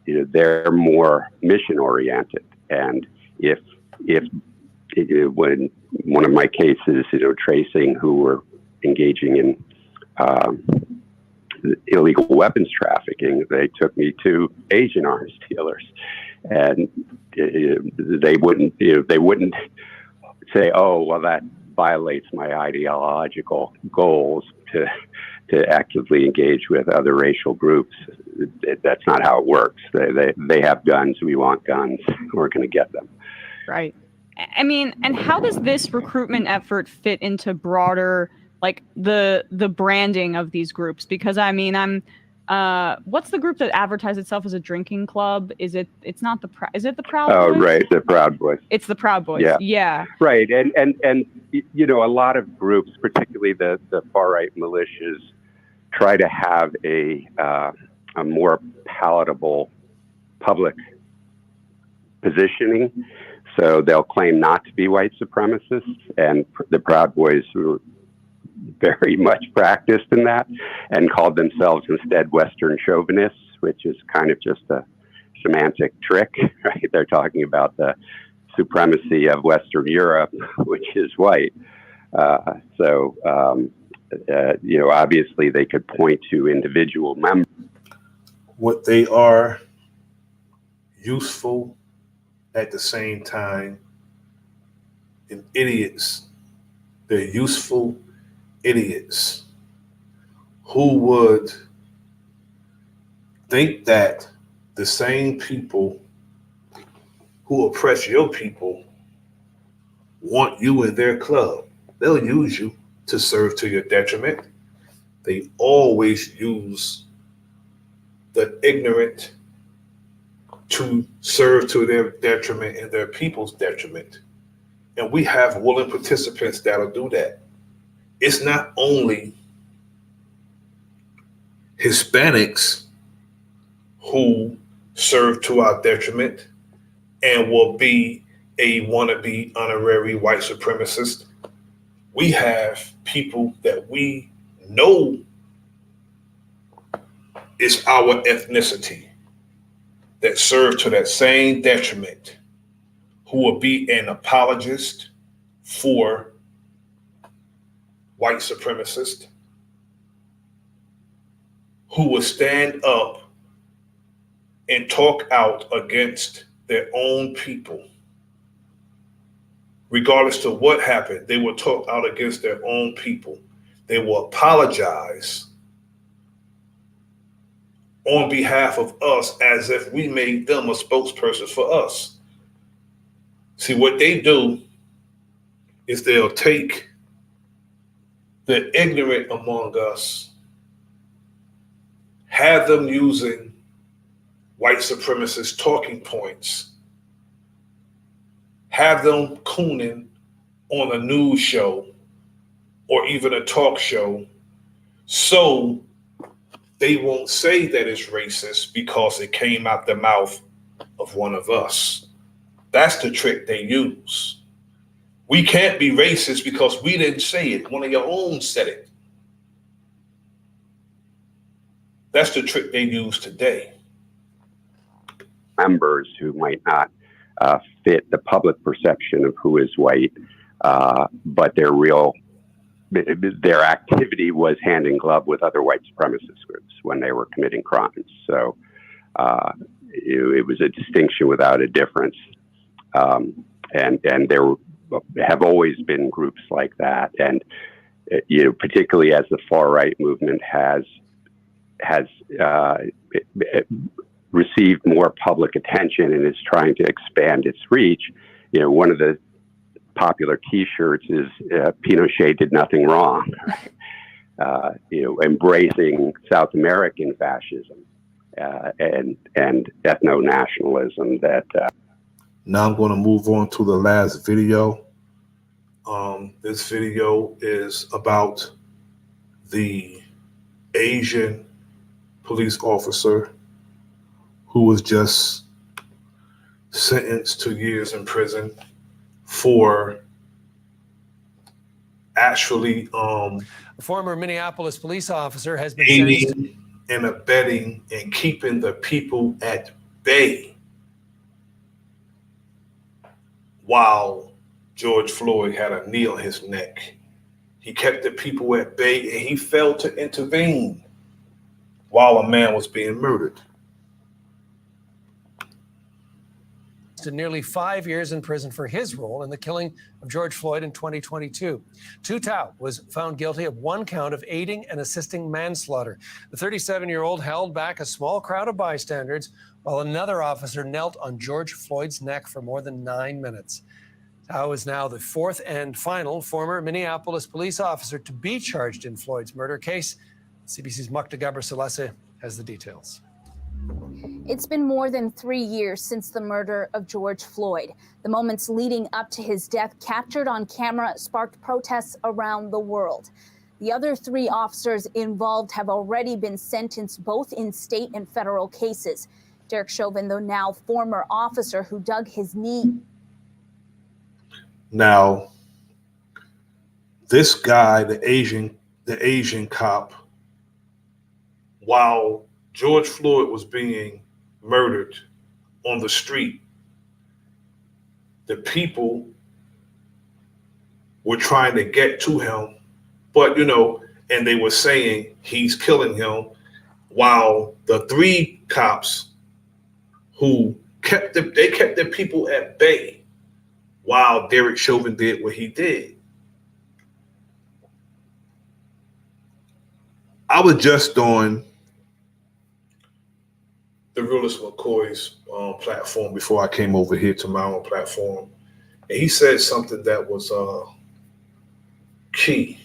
They're more mission-oriented. And if when one of my cases, tracing who were engaging in illegal weapons trafficking, they took me to Asian arms dealers, and they wouldn't say, "Oh, well, that violates my ideological goals to actively engage with other racial groups." That's not how it works. They have guns. We want guns. We're going to get them. Right. I mean, and how does this recruitment effort fit into broader, like the branding of these groups? Because I mean, what's the group that advertised itself as a drinking club? Is it? It's not the Is it the Proud Boys? Oh, right, the Proud Boys. It's the Proud Boys. Yeah. Right, and a lot of groups, particularly the far right militias, try to have a more palatable public positioning. So they'll claim not to be white supremacists, and the Proud Boys were very much practiced in that and called themselves instead Western chauvinists, which is kind of just a semantic trick, right? They're talking about the supremacy of Western Europe, which is white. Obviously they could point to individual members. What they are, useful at the same time, and idiots. They're useful idiots who would think that the same people who oppress your people want you in their club. They'll use you to serve to your detriment. They always use the ignorant to serve to their detriment and their people's detriment. And we have willing participants that'll do that. It's not only Hispanics who serve to our detriment and will be a wannabe honorary white supremacist. We have people that we know is our ethnicity that serve to that same detriment, who will be an apologist for white supremacists, who will stand up and talk out against their own people. Regardless to what happened, they will talk out against their own people. They will apologize on behalf of us as if we made them a spokesperson for us. See, what they do is they'll take the ignorant among us, have them using white supremacist talking points, have them cooning on a news show or even a talk show, so they won't say that it's racist because it came out the mouth of one of us. That's the trick they use. We can't be racist because we didn't say it. One of your own said it. That's the trick they use today. Members who might not fit the public perception of who is white, but their activity was hand in glove with other white supremacist groups when they were committing crimes. So it was a distinction without a difference. And there have always been groups like that. And, particularly as the far right movement has received more public attention and is trying to expand its reach. One of the popular T-shirts is Pinochet did nothing wrong. Embracing South American fascism and ethno-nationalism. Now I'm going to move on to the last video. This video is about the Asian police officer who was just sentenced to years in prison for actually a former Minneapolis police officer has been aiding and abetting and keeping the people at bay while George Floyd had a knee on his neck. He kept the people at bay and he failed to intervene while a man was being murdered. to nearly 5 years in prison for his role in the killing of George Floyd in 2022. Tu Tao was found guilty of one count of aiding and assisting manslaughter. The 37-year-old held back a small crowd of bystanders while another officer knelt on George Floyd's neck for more than 9 minutes. Tao is now the fourth and final former Minneapolis police officer to be charged in Floyd's murder case. CBC's Mukta Gabriselese has the details. It's been more than 3 years since the murder of George Floyd. The moments leading up to his death, captured on camera, sparked protests around the world. The other 3 officers involved have already been sentenced both in state and federal cases. Derek Chauvin, the now former officer who dug his knee. Now, this guy, the Asian cop, while George Floyd was being murdered on the street, the people were trying to get to him, but and they were saying he's killing him, while the 3 cops who kept the people at bay while Derek Chauvin did what he did. I was just on the Realist McCoy's platform before I came over here to my own platform, and he said something that was key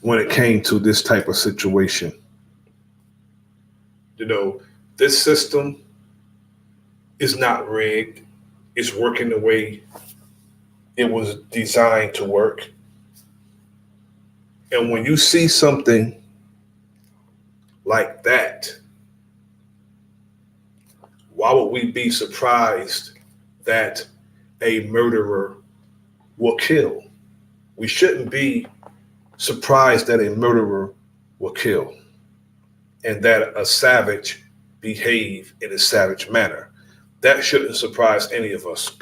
when it came to this type of situation. This system is not rigged. It's working the way it was designed to work. And when you see something like that, why would we be surprised that a murderer will kill. We shouldn't be surprised that a murderer will kill and that a savage behave in a savage manner. That shouldn't surprise any of us.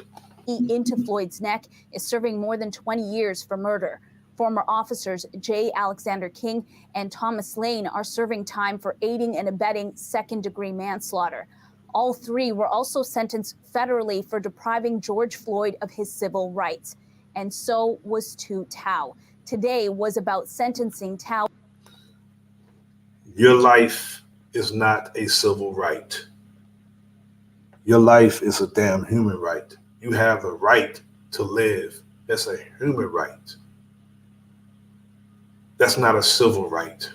Into Floyd's neck is serving more than 20 years for murder. Former officers J. Alexander King and Thomas Lane are serving time for aiding and abetting second-degree manslaughter. All three were also sentenced federally for depriving George Floyd of his civil rights. And so was Tu Thao. Today was about sentencing Thao. Your life is not a civil right. Your life is a damn human right. You have the right to live. That's a human right. That's not a civil right.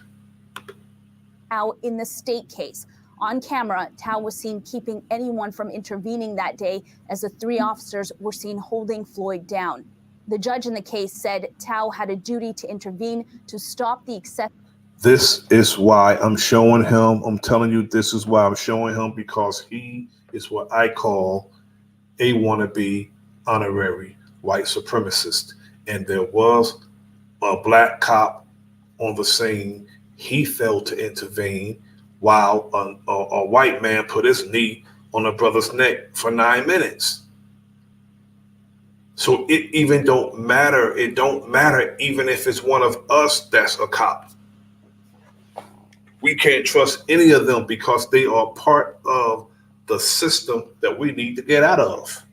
Thao in the state case. On camera, Thao was seen keeping anyone from intervening that day as the three officers were seen holding Floyd down. The judge in the case said Thao had a duty to intervene to stop the excessive. This is why I'm showing him. I'm telling you, this is why I'm showing him, because he is what I call a wannabe honorary white supremacist. And there was a black cop on the scene. He failed to intervene while a white man put his knee on a brother's neck for 9 minutes. So it even don't matter. It don't matter even if it's one of us that's a cop. We can't trust any of them because they are part of the system that we need to get out of.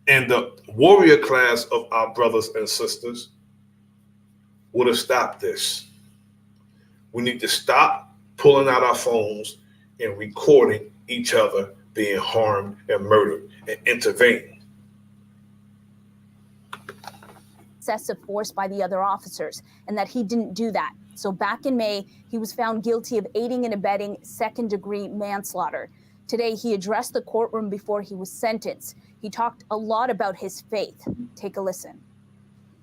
And the warrior class of our brothers and sisters would have stopped this. We need to stop pulling out our phones and recording each other being harmed and murdered and intervene. Excessive force by the other officers, and that he didn't do that. So back in May, he was found guilty of aiding and abetting second-degree manslaughter. Today, he addressed the courtroom before he was sentenced. He talked a lot about his faith. Take a listen.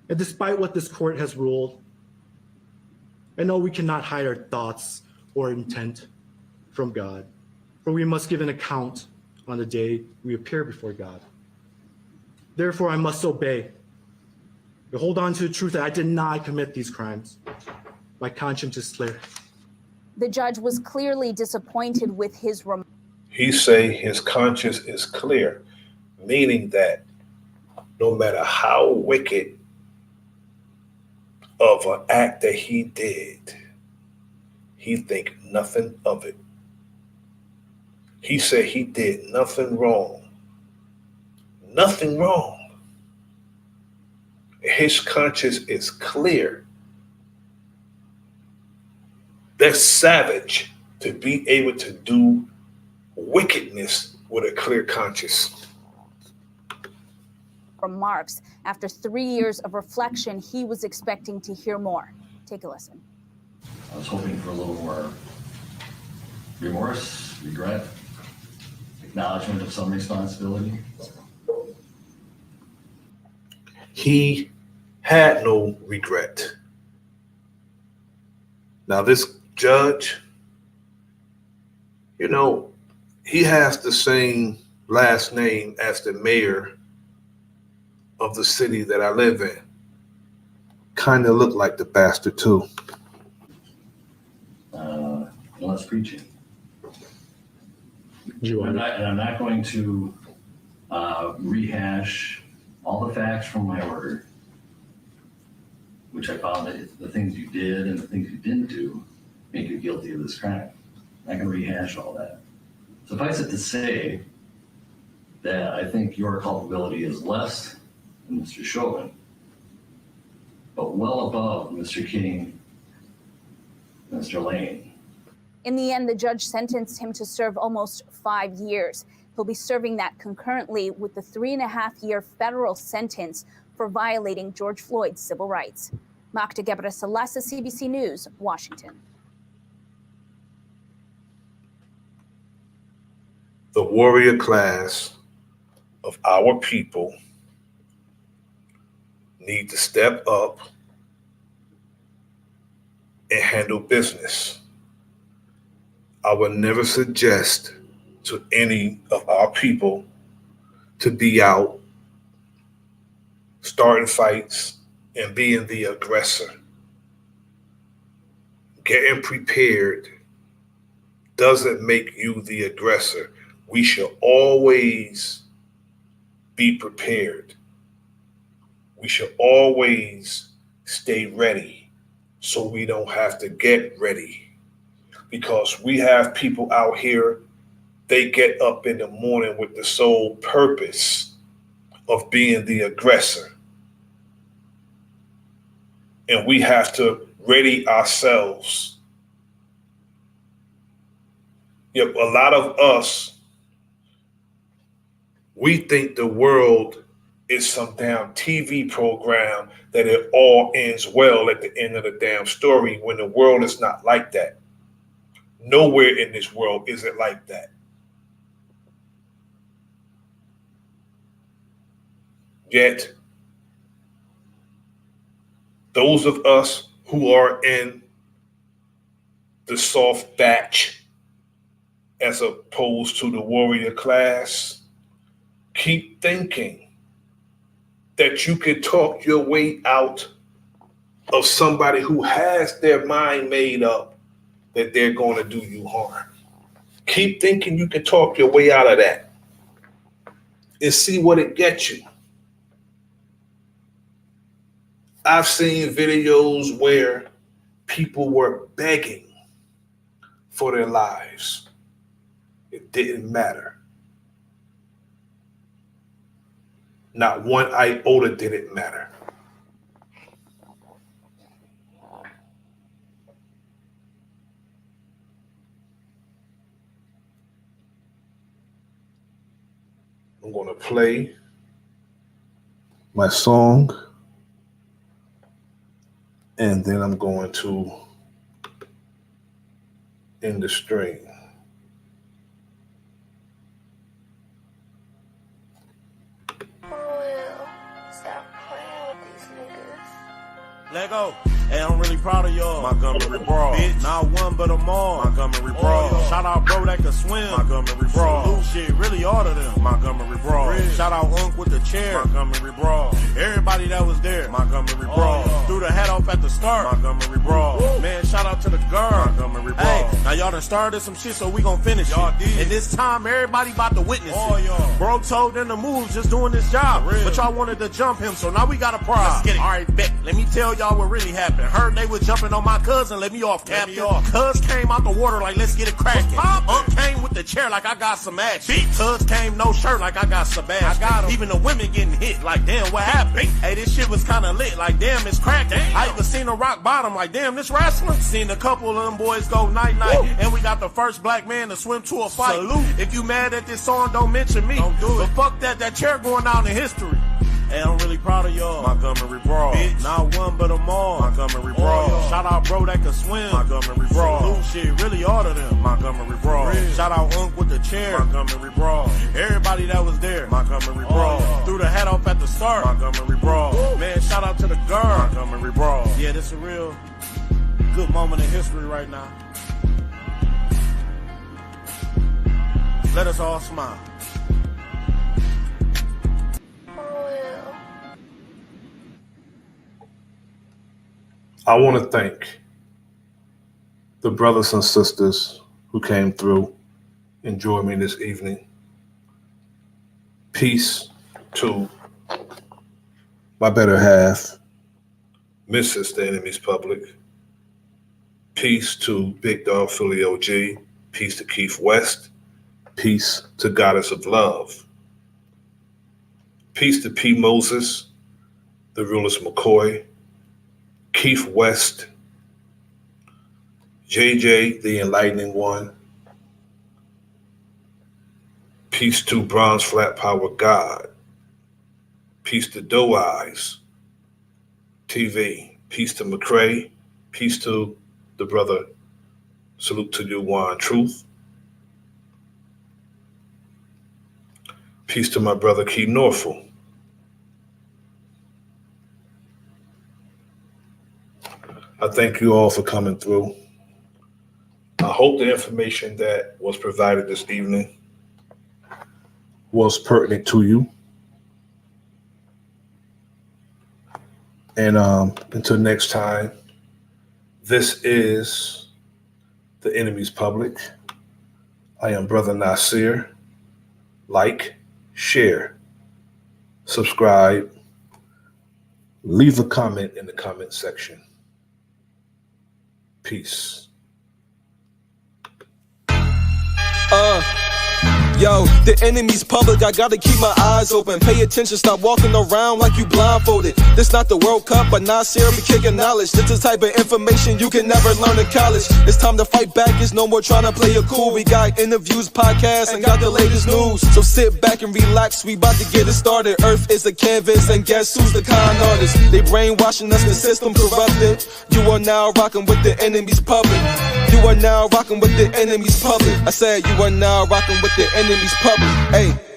And despite what this court has ruled, I know we cannot hide our thoughts or intent from God, for we must give an account on the day we appear before God. Therefore, I must obey. I hold on to the truth that I did not commit these crimes. My conscience is clear. The judge was clearly disappointed with his remarks. He say his conscience is clear, meaning that no matter how wicked of an act that he did, he think nothing of it. He said he did nothing wrong. Nothing wrong. His conscience is clear. That's savage to be able to do wickedness with a clear conscience. Remarks. After 3 years of reflection, he was expecting to hear more. Take a listen. I was hoping for a little more remorse, regret, acknowledgement of some responsibility. He had no regret. Now this judge, you know, he has the same last name as the mayor of the city that I live in. Kind of look like the bastard too. Less preaching. I'm not going to rehash all the facts from my order, which I found that the things you did and the things you didn't do make you guilty of this crime. I'm not going to rehash all that. Suffice it to say that I think your culpability is less than Mr. Chauvin, but well above Mr. King, Mr. Lane. In the end, the judge sentenced him to serve almost 5 years. He'll be serving that concurrently with the 3.5-year federal sentence for violating George Floyd's civil rights. Magda Gebre-Selassie, CBC News, Washington. The warrior class of our people need to step up and handle business. I would never suggest to any of our people to be out starting fights and being the aggressor. Getting prepared doesn't make you the aggressor. We should always be prepared. We should always stay ready so we don't have to get ready. Because we have people out here, they get up in the morning with the sole purpose of being the aggressor. And we have to ready ourselves. Yep, a lot of us, we think the world is some damn TV program that it all ends well at the end of the damn story, when the world is not like that. Nowhere in this world is it like that. Yet, those of us who are in the soft batch as opposed to the warrior class, keep thinking that you can talk your way out of somebody who has their mind made up that they're going to do you harm. Keep thinking you can talk your way out of that and see what it gets you. I've seen videos where people were begging for their lives. It didn't matter. Not one iota did it matter. I'm going to play my song, and then I'm going to end the stream. Lego. Hey, I'm really proud of y'all. Montgomery Brawl. Bitch, not one but them all. Montgomery Brawl. Shout out bro that can swim. Montgomery Brawl. Salute shit, really all of them. Montgomery Brawl. Shout out Unc with the chair. Montgomery Brawl. Everybody that was there. Montgomery Brawl. Threw the hat off at the start. Montgomery Brawl. Man, shout out to the guard. Montgomery Brawl. Hey, now y'all done started some shit, so we gon' finish y'all it. And this time, everybody about to witness it. Y'all. Bro told them to move, just doing this job. But y'all wanted to jump him, so now we got a prize. Let's get it. All right, bet. Let me tell y'all what really happened. Heard they was jumping on my cousin, let me off, Captain. Cuz came out the water like, let's get it cracking. Unc came with the chair like I got some action. Cuz came no shirt like I got Sebastian. I got him. Even the women getting hit like, damn, what happened? Hey, this shit was kinda lit like, damn, it's cracking. I even seen a rock bottom like, damn, this wrestling. Seen a couple of them boys go night-night. And we got the first black man to swim to a fight. Salute. If you mad at this song, don't mention me. Don't do it. But fuck that chair going down in history. Hey, I'm really proud of y'all. Montgomery Brawl. Bitch, not one but them all. Montgomery Brawl. Shout out bro that can swim. Montgomery Brawl. Salute shit, really all of them. Montgomery Brawl. Shout out Unc with the chair. Montgomery Brawl. Everybody that was there. Montgomery Brawl. Threw the hat off at the start. Montgomery Brawl. Man, shout out to the guard. Montgomery Brawl. Yeah, this is a real good moment in history right now. Let us all smile. I want to thank the brothers and sisters who came through and joined me this evening. Peace to my better half, Mrs. The Enemy's Public. Peace to Big Dog Philly OG. Peace to Keith West. Peace to Goddess of Love. Peace to P. Moses, the realist McCoy. Keith West, JJ, the Enlightening One. Peace to Bronze Flat Power God. Peace to Doe Eyes TV. Peace to McCrae. Peace to the brother. Salute to you, Juan Truth. Peace to my brother, Key Norfolk. I thank you all for coming through. I hope the information that was provided this evening was pertinent to you. And until next time, this is The Enemy's Public. I am Bro.Nasir. Like, share, subscribe, leave a comment in the comment section. Peace. Yo, the enemy's public, I gotta keep my eyes open. Pay attention, stop walking around like you blindfolded. This not the World Cup, but Nasir be kicking knowledge. This the type of information you can never learn in college. It's time to fight back, it's no more trying to play it cool. We got interviews, podcasts, and got the latest news. So sit back and relax, we about to get it started. Earth is a canvas, and guess who's the con artist? They brainwashing us, the system corrupted. You are now rocking with the enemy's public. You are now rocking with the enemy's public. I said you are now rocking with the enemy's public. Hey.